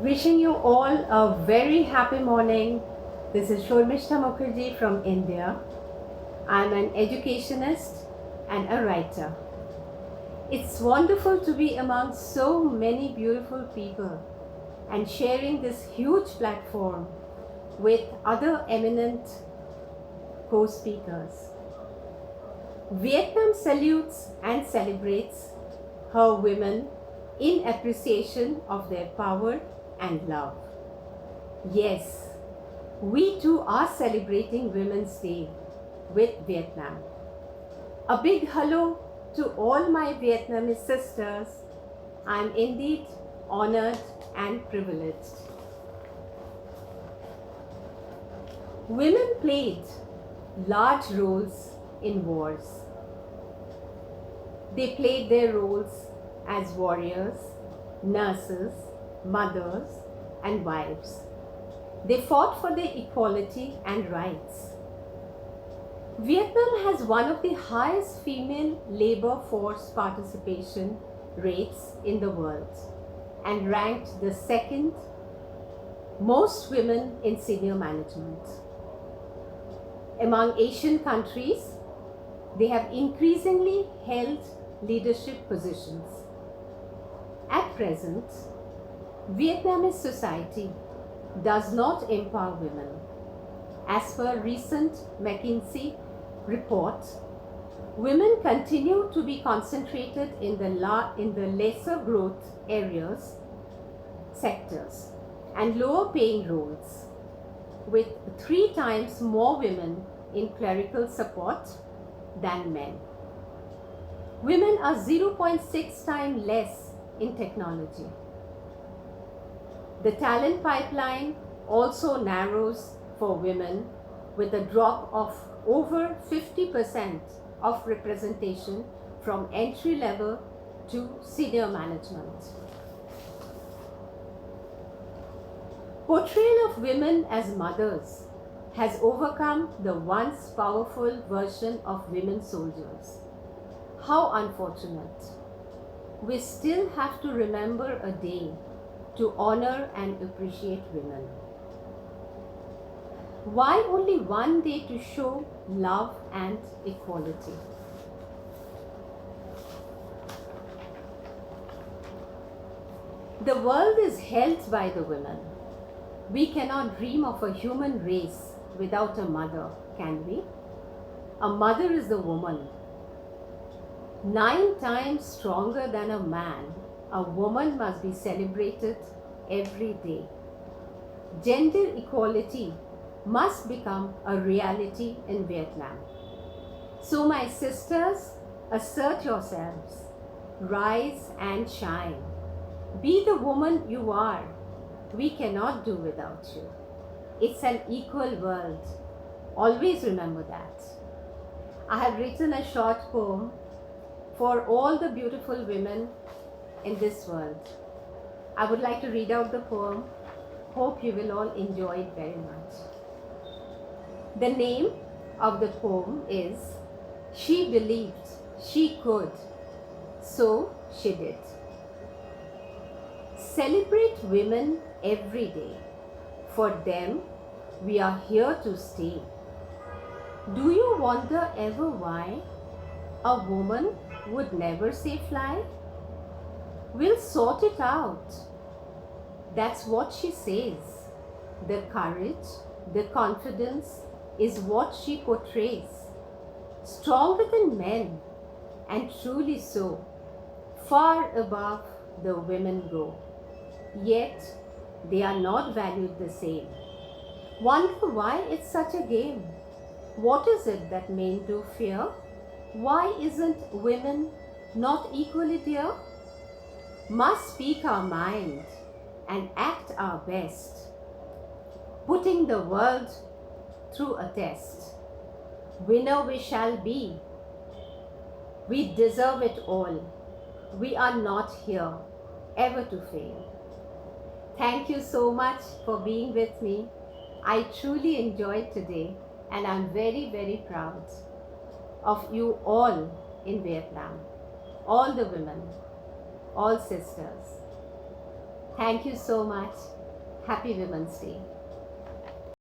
Wishing you all a very happy morning. This is Shormishta Mukherjee from India. I'm an educationist and a writer. It's wonderful to be among so many beautiful people and sharing this huge platform with other eminent co-speakers. Vietnam salutes and celebrates her women in appreciation of their power and love. Yes, we too are celebrating Women's Day with Vietnam. A big hello to all my Vietnamese sisters. I'm indeed honored and privileged. Women played large roles in wars. They played their roles as warriors, nurses, mothers, and wives. They fought for their equality and rights. Vietnam has one of the highest female labor force participation rates in the world and ranked the second most women in senior management. Among Asian countries, they have increasingly held leadership positions. At present, Vietnamese society does not empower women. As per recent McKinsey report, women continue to be concentrated in the lesser growth areas, sectors, and lower paying roles, with 3 times more women in clerical support than men. Women are 0.6 times less in technology. The talent pipeline also narrows for women with a drop of over 50% of representation from entry level to senior management. Portrayal of women as mothers has overcome the once powerful version of women soldiers. How unfortunate. We still have to remember a day to honor and appreciate women. Why only one day to show love and equality? The world is held by the women. We cannot dream of a human race without a mother, can we? A mother is a woman. 9 times stronger than a man, a woman must be celebrated every day. Gender equality must become a reality in Vietnam. So my sisters, assert yourselves, rise and shine. Be the woman you are. We cannot do without you. It's an equal world. Always remember that. I have written a short poem for all the beautiful women in this world. I would like to read out the poem. Hope you will all enjoy it very much. The name of the poem is She Believed She Could, So She Did. Celebrate women every day. For them, we are here to stay. Do you wonder ever why a woman would never say fly? We'll sort it out. That's what she says. The courage, the confidence is what she portrays. Stronger than men, and truly so. Far above the women go. Yet, they are not valued the same. Wonder why it's such a game. What is it that men do fear? Why isn't women not equally dear? Must speak our mind and act our best, putting the world through a test. Winner we shall be. We deserve it all. We are not here ever to fail. Thank you so much for being with me. I truly enjoyed today and I'm very, very proud of you all in Vietnam, all the women, all sisters. Thank you so much. Happy Women's Day.